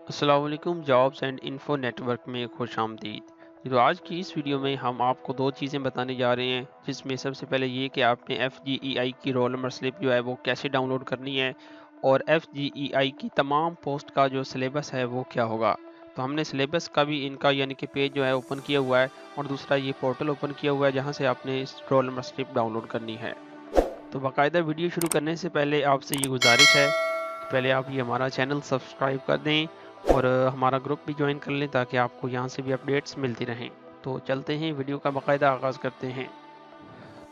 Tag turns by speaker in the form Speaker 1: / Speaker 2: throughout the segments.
Speaker 1: अस्सलाम वालेकुम। Jobs and info network में खुश आमदीद। तो आज की इस वीडियो में हम आपको दो चीज़ें बताने जा रहे हैं, जिसमें सबसे पहले ये कि आपने FGEI की रोल नंबर स्लिप जो है वो कैसे डाउनलोड करनी है, और FGEI की तमाम पोस्ट का जो सिलेबस है वो क्या होगा। तो हमने सिलेबस का भी इनका यानी कि पेज जो है ओपन किया हुआ है, और दूसरा ये पोर्टल ओपन किया हुआ है जहाँ से आपने इस रोल नंबर स्लिप डाउनलोड करनी है। तो बाकायदा वीडियो शुरू करने से पहले आपसे ये गुजारिश है कि पहले आप ये हमारा चैनल सब्सक्राइब कर दें, और हमारा ग्रुप भी ज्वाइन कर लें ताकि आपको यहाँ से भी अपडेट्स मिलती रहें। तो चलते हैं, वीडियो का बाकायदा आगाज़ करते हैं।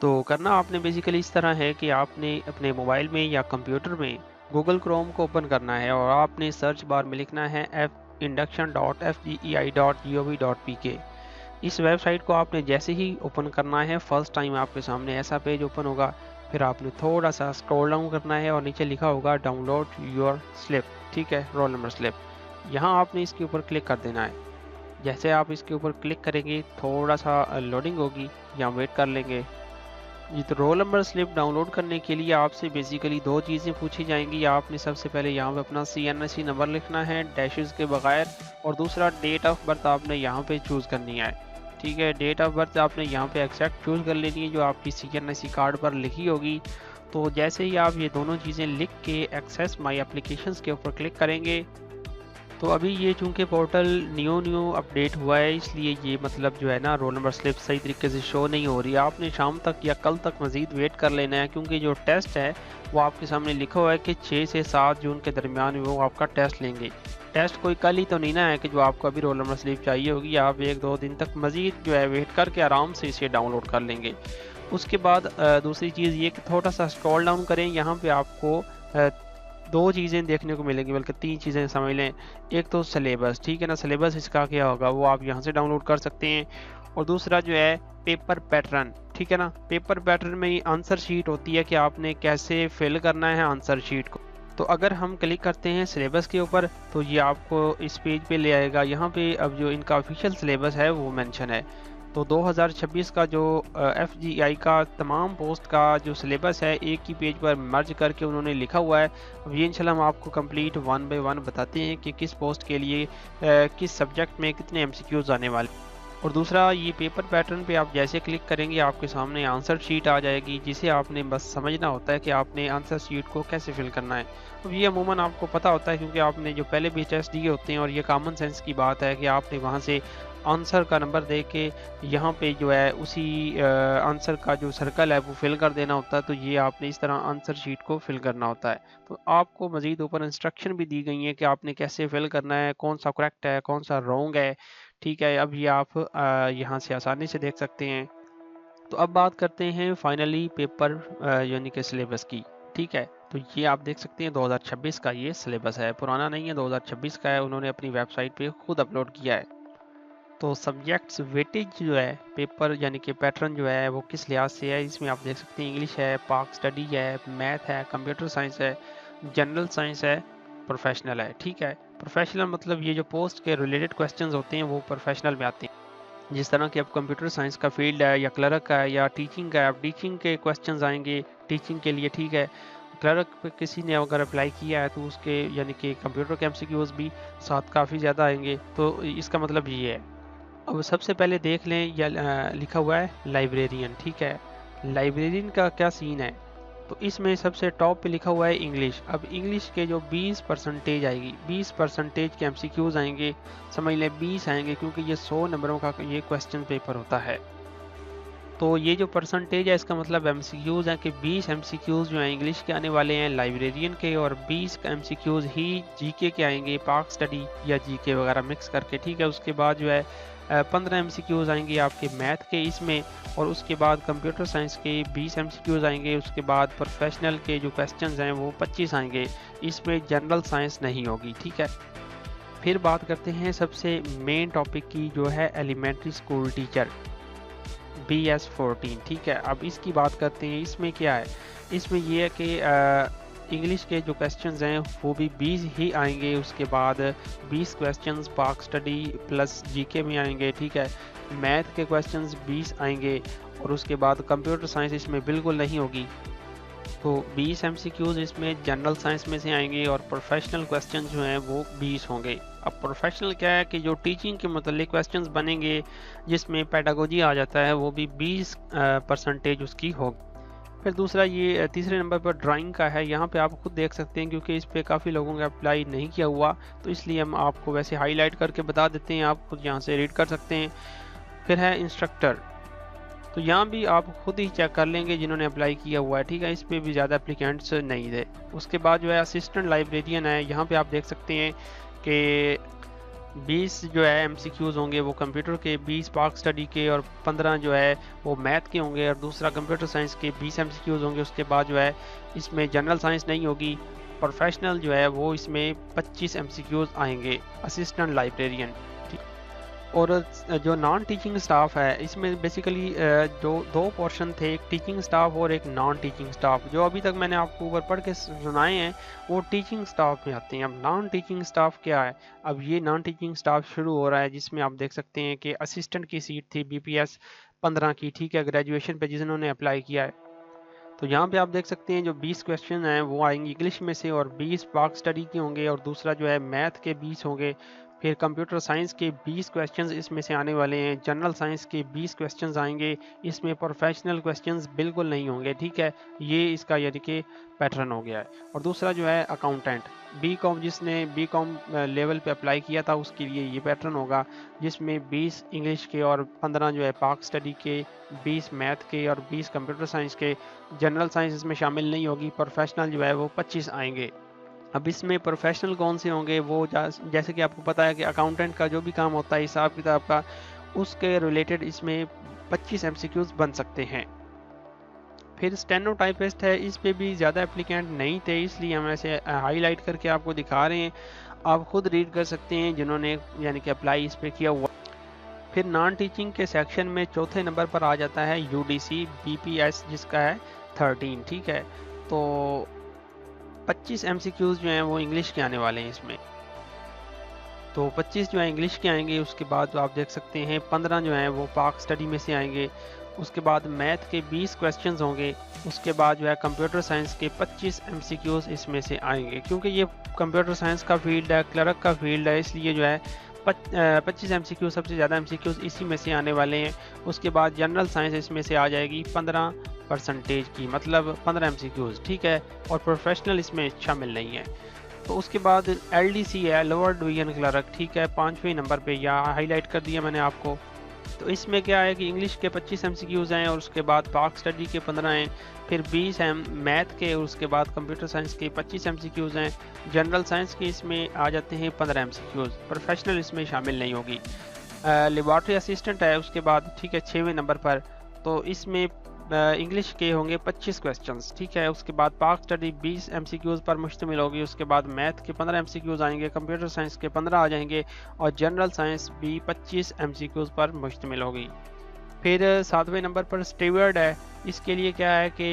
Speaker 1: तो करना आपने बेसिकली इस तरह है कि आपने अपने मोबाइल में या कंप्यूटर में गूगल क्रोम को ओपन करना है, और आपने सर्च बार में लिखना है induction.fgei.gov.pk। इस वेबसाइट को आपने जैसे ही ओपन करना है, फर्स्ट टाइम आपके सामने ऐसा पेज ओपन होगा। फिर आपने थोड़ा सा स्क्रॉल डाउन करना है और नीचे लिखा होगा डाउनलोड योर स्लिप, ठीक है, रोल नंबर स्लिप। यहाँ आपने इसके ऊपर क्लिक कर देना है। जैसे आप इसके ऊपर क्लिक करेंगे थोड़ा सा लोडिंग होगी, या वेट कर लेंगे। जी, तो रोल नंबर स्लिप डाउनलोड करने के लिए आपसे बेसिकली दो चीज़ें पूछी जाएंगी। आपने सबसे पहले यहाँ पे अपना CNSE नंबर लिखना है डैशेस के बगैर, और दूसरा डेट ऑफ बर्थ आपने यहाँ पे चूज़ करनी है। ठीक है, डेट ऑफ बर्थ आपने यहाँ पे एक्सेप्ट चूज़ कर लेनी है जो आपकी CNSE कार्ड पर लिखी होगी। तो जैसे ही आप ये दोनों चीज़ें लिख के एक्सेस माई एप्लीकेशंस के ऊपर क्लिक करेंगे, तो अभी ये चूंकि पोर्टल न्यू अपडेट हुआ है, इसलिए ये मतलब जो है ना रोल नंबर स्लिप सही तरीके से शो नहीं हो रही। आपने शाम तक या कल तक मज़ीद वेट कर लेना है, क्योंकि जो टेस्ट है वो आपके सामने लिखा हुआ है कि 6 से 7 जून के दरमियान वो आपका टेस्ट लेंगे। टेस्ट कोई कल ही तो नहीं ना है कि जो आपको अभी रोल नंबर स्लिप चाहिए होगी। आप 1-2 दिन तक मज़ीद जो है वेट करके आराम से इसे डाउनलोड कर लेंगे। उसके बाद दूसरी चीज़ ये कि थोड़ा सा स्क्रॉल डाउन करें, यहाँ पे आपको दो चीज़ें देखने को मिलेंगी, बल्कि तीन चीज़ें समझ लें। एक तो सिलेबस, ठीक है ना, सिलेबस इसका क्या होगा वो आप यहाँ से डाउनलोड कर सकते हैं। और दूसरा जो है पेपर पैटर्न, ठीक है ना। पेपर पैटर्न में आंसर शीट होती है कि आपने कैसे फिल करना है आंसर शीट को। तो अगर हम क्लिक करते हैं सिलेबस के ऊपर, तो ये आपको इस पेज पे ले आएगा। यहाँ पे अब जो इनका ऑफिशियल सिलेबस है वो मेंशन है। तो 2026 का जो FGI का तमाम पोस्ट का जो सिलेबस है एक ही पेज पर मर्ज करके उन्होंने लिखा हुआ है। अब ये इंशाल्लाह हम आपको कंप्लीट 1 बाय 1 बताते हैं कि किस पोस्ट के लिए किस सब्जेक्ट में कितने MCQs आने वाले। और दूसरा, ये पेपर पैटर्न पे आप जैसे क्लिक करेंगे आपके सामने आंसर शीट आ जाएगी, जिसे आपने बस समझना होता है कि आपने आंसर शीट को कैसे फिल करना है। अब ये अमूमन आपको पता होता है, क्योंकि आपने जो पहले भी टेस्ट दिए होते हैं, और ये कॉमन सेंस की बात है कि आपने वहाँ से आंसर का नंबर दे के यहाँ पे जो है उसी आंसर का जो सर्कल है वो फिल कर देना होता है। तो ये आपने इस तरह आंसर शीट को फिल करना होता है। तो आपको मज़ीद ऊपर इंस्ट्रक्शन भी दी गई है कि आपने कैसे फिल करना है, कौन सा करेक्ट है कौन सा रॉन्ग है, ठीक है। अब ये आप यहाँ से आसानी से देख सकते हैं। तो अब बात करते हैं फाइनली पेपर यानी कि सिलेबस की, ठीक है। तो ये आप देख सकते हैं 2026 का ये सिलेबस है, पुराना नहीं है, 2026 का है, उन्होंने अपनी वेबसाइट पे खुद अपलोड किया है। तो सब्जेक्ट्स वेटेज जो है पेपर यानी कि पैटर्न जो है वो किस लिहाज से है, इसमें आप देख सकते हैं इंग्लिश है, पाक स्टडी है, मैथ है, कंप्यूटर साइंस है, जनरल साइंस है, प्रोफेशनल है, ठीक है। प्रोफेशनल मतलब ये जो पोस्ट के रिलेटेड क्वेश्चंस होते हैं वो प्रोफेशनल में आते हैं। जिस तरह कि अब कंप्यूटर साइंस का फील्ड है, या क्लर्क का है, या टीचिंग का है, अब टीचिंग के क्वेश्चंस आएंगे टीचिंग के लिए, ठीक है। क्लर्क पे किसी ने अगर अप्लाई किया है तो उसके यानी कि कंप्यूटर के MCQs भी साथ काफ़ी ज़्यादा आएंगे। तो इसका मतलब ये है। अब सबसे पहले देख लें, या लिखा हुआ है लाइब्रेरियन, ठीक है। लाइब्रेरियन का क्या सीन है, तो इसमें सबसे टॉप पे लिखा हुआ है इंग्लिश। अब इंग्लिश के जो 20% आएगी, 20% के MCQs आएंगे, समझ लें 20 आएंगे, क्योंकि ये 100 नंबरों का ये क्वेश्चन पेपर होता है। तो ये जो परसेंटेज है इसका मतलब MCQs हैं कि 20 MCQs जो हैं इंग्लिश के आने वाले हैं लाइब्रेरियन के, और 20 MCQs ही GK के आएंगे, पाक स्टडी या GK वगैरह मिक्स करके, ठीक है। उसके बाद जो है 15 MCQs आएंगे आपके मैथ के इसमें, और उसके बाद कंप्यूटर साइंस के 20 MCQs आएंगे। उसके बाद प्रोफेशनल के जो क्वेश्चंस हैं वो 25 आएंगे, इसमें जनरल साइंस नहीं होगी, ठीक है। फिर बात करते हैं सबसे मेन टॉपिक की, जो है एलिमेंट्री स्कूल टीचर BS14, ठीक है। अब इसकी बात करते हैं, इसमें क्या है, इसमें ये है कि इंग्लिश के जो क्वेश्चंस हैं वो भी 20 ही आएंगे। उसके बाद 20 क्वेश्चंस पाक स्टडी प्लस GK में आएंगे, ठीक है। मैथ के क्वेश्चंस 20 आएंगे, और उसके बाद कंप्यूटर साइंस इसमें बिल्कुल नहीं होगी। तो 20 MCQs इसमें जनरल साइंस में से आएंगे और प्रोफेशनल क्वेश्चन जो हैं वो 20 होंगे। अब प्रोफेशनल क्या है कि जो टीचिंग के मतलब क्वेश्चंस बनेंगे जिसमें पेडागोजी आ जाता है वो भी 20% उसकी होगी। फिर दूसरा ये तीसरे नंबर पर ड्राइंग का है। यहाँ पे आप खुद देख सकते हैं क्योंकि इस पे काफ़ी लोगों ने अप्लाई नहीं किया हुआ, तो इसलिए हम आपको वैसे हाईलाइट करके बता देते हैं, आप खुद यहाँ से रीड कर सकते हैं। फिर है इंस्ट्रक्टर, तो यहाँ भी आप खुद ही चेक कर लेंगे जिन्होंने अप्लाई किया हुआ है, ठीक है, इस पर भी ज़्यादा एप्लीकेंट्स नहीं थे। उसके बाद जो है असिस्टेंट लाइब्रेरियन है, यहाँ पे आप देख सकते हैं कि 20 जो है MCQs होंगे वो कंप्यूटर के, 20 पाक स्टडी के और 15 जो है वो मैथ के होंगे, और दूसरा कंप्यूटर साइंस के 20 MCQs होंगे। उसके बाद जो है इसमें जनरल साइंस नहीं होगी। प्रोफेशनल जो है वो इसमें 25 MCQs आएंगे, असिस्टेंट लाइब्रेरियन। और जो नॉन टीचिंग स्टाफ है इसमें बेसिकली जो दो पोर्शन थे, एक टीचिंग स्टाफ और एक नॉन टीचिंग स्टाफ। जो अभी तक मैंने आपको ऊपर पढ़ के सुनाए हैं वो टीचिंग स्टाफ में आते हैं। अब नॉन टीचिंग स्टाफ क्या है, अब ये नॉन टीचिंग स्टाफ शुरू हो रहा है, जिसमें आप देख सकते हैं कि असिस्टेंट की सीट थी BPS 15 की, ठीक है, ग्रेजुएशन पे जिन्होंने अप्लाई किया है। तो यहाँ पे आप देख सकते हैं जो 20 क्वेश्चन हैं वो आएंगे इंग्लिश में से और 20 पाक स्टडी के होंगे, और दूसरा जो है मैथ के 20 होंगे। फिर कंप्यूटर साइंस के 20 क्वेश्चंस इसमें से आने वाले हैं। जनरल साइंस के 20 क्वेश्चंस आएंगे, इसमें प्रोफेशनल क्वेश्चंस बिल्कुल नहीं होंगे, ठीक है, ये इसका यानी कि पैटर्न हो गया है। और दूसरा जो है अकाउंटेंट, BCom, जिसने BCom लेवल पे अप्लाई किया था उसके लिए ये पैटर्न होगा, जिसमें 20 इंग्लिश के और 15 जो है पाक स्टडी के, 20 मैथ के और 20 कंप्यूटर साइंस के। जनरल साइंस इसमें शामिल नहीं होगी। प्रोफेशनल जो है वो 25 आएंगे। अब इसमें प्रोफेशनल कौन से होंगे, वो जैसे कि आपको पता है कि अकाउंटेंट का जो भी काम होता है हिसाब किताब का, उसके रिलेटेड इसमें 25 MCQs बन सकते हैं। फिर स्टेनोटाइपिस्ट है, इस पे भी ज़्यादा एप्लीकेंट नहीं थे, इसलिए हम ऐसे हाईलाइट करके आपको दिखा रहे हैं, आप खुद रीड कर सकते हैं जिन्होंने यानी कि अप्लाई इस पे किया हुआ। फिर नॉन टीचिंग के सेक्शन में चौथे नंबर पर आ जाता है UDC BPS, जिसका है 13, ठीक है। तो 25 MCQs जो हैं वो इंग्लिश के आने वाले हैं इसमें, तो 25 जो है इंग्लिश के आएंगे। उसके बाद जो आप देख सकते हैं 15 जो हैं वो पाक स्टडी में से आएंगे। उसके बाद मैथ के 20 क्वेश्चंस होंगे। उसके बाद जो है कंप्यूटर साइंस के 25 MCQs इसमें से आएंगे, क्योंकि ये कंप्यूटर साइंस का फील्ड है, क्लर्क का फील्ड है, इसलिए जो है 25 MCQ सबसे ज़्यादा MCQs इसी में से आने वाले हैं। उसके बाद जनरल साइंस इसमें से आ जाएगी 15% की, मतलब 15 MCQs, ठीक है, और प्रोफेशनल इसमें शामिल नहीं है। तो उसके बाद LDC है, लोअर डिवीजन क्लर्क, ठीक है, 5वें नंबर पे, या हाईलाइट कर दिया मैंने आपको। तो इसमें क्या है कि इंग्लिश के 25 MCQs हैं और उसके बाद पाक स्टडी के 15 हैं, फिर 20 हैं मैथ के, और उसके बाद कंप्यूटर साइंस के 25 MCQs हैं। जनरल साइंस के इसमें आ जाते हैं 15 MCQs, प्रोफेशनल इसमें शामिल नहीं होगी। लेबॉर्ट्री असिस्टेंट है उसके बाद, ठीक है, 6वें नंबर पर, तो इसमें इंग्लिश के होंगे 25 क्वेश्चंस, ठीक है। उसके बाद पाक स्टडी 20 MCQs पर मुश्तमिल होगी। उसके बाद मैथ के 15 MCQs आएंगे, कंप्यूटर साइंस के 15 आ जाएंगे, और जनरल साइंस भी 25 MCQs पर मुश्तमिल होगी। फिर 7वें नंबर पर स्टीवर्ड है, इसके लिए क्या है कि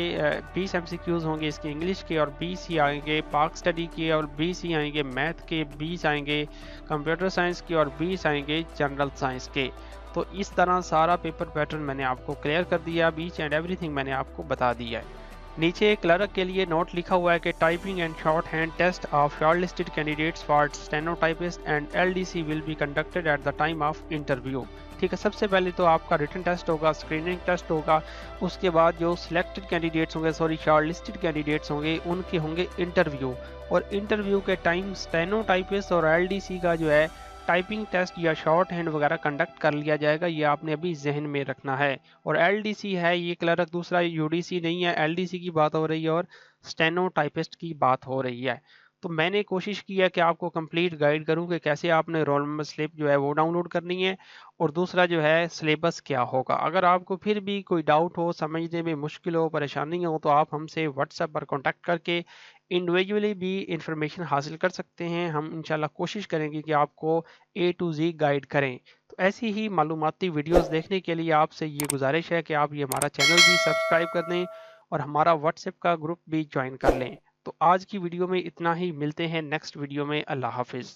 Speaker 1: 20 MCQs होंगे इसके इंग्लिश के, और 20 ही आएंगे पाक स्टडी के, और 20 ही आएंगे मैथ के, 20 आएंगे कंप्यूटर साइंस के, और 20 आएंगे जनरल साइंस के। तो इस तरह सारा पेपर पैटर्न मैंने आपको क्लियर कर दिया, ईच एंड एवरीथिंग मैंने आपको बता दिया है। नीचे क्लर्क के लिए नोट लिखा हुआ है कि typing and short hand test of shortlisted candidates for stenotypist and LDC will be conducted at the time of interview, ठीक है। सबसे पहले तो आपका रिटन टेस्ट होगा, स्क्रीनिंग टेस्ट होगा, उसके बाद जो सिलेक्टेड कैंडिडेट्स होंगे, शॉर्टलिस्टेड कैंडिडेट्स होंगे, उनके होंगे इंटरव्यू, और इंटरव्यू के टाइम स्टेनोटाइपिस्ट और LDC का जो है टाइपिंग टेस्ट या शॉर्ट हैंड वगैरह कंडक्ट कर लिया जाएगा, ये आपने अभी जहन में रखना है। और LDC है ये क्लर्क, दूसरा UDC नहीं है, LDC की बात हो रही है और स्टेनोटाइपिस्ट की बात हो रही है। तो मैंने कोशिश की है कि आपको कंप्लीट गाइड करूं कि कैसे आपने रोल नंबर स्लिप जो है वो डाउनलोड करनी है, और दूसरा जो है सिलेबस क्या होगा। अगर आपको फिर भी कोई डाउट हो, समझने में मुश्किल हो, परेशानी हो, तो आप हमसे व्हाट्सएप पर कॉन्टैक्ट करके इंडिविजुअली भी इंफॉर्मेशन हासिल कर सकते हैं। हम इंशाल्लाह कोशिश करेंगे कि आपको A to Z गाइड करें। तो ऐसी ही मालूमाती वीडियोस देखने के लिए आपसे ये गुजारिश है कि आप ये हमारा चैनल भी सब्सक्राइब कर दें और हमारा व्हाट्सएप का ग्रुप भी ज्वाइन कर लें। तो आज की वीडियो में इतना ही, मिलते हैं नेक्स्ट वीडियो में। अल्लाह हाफिज़।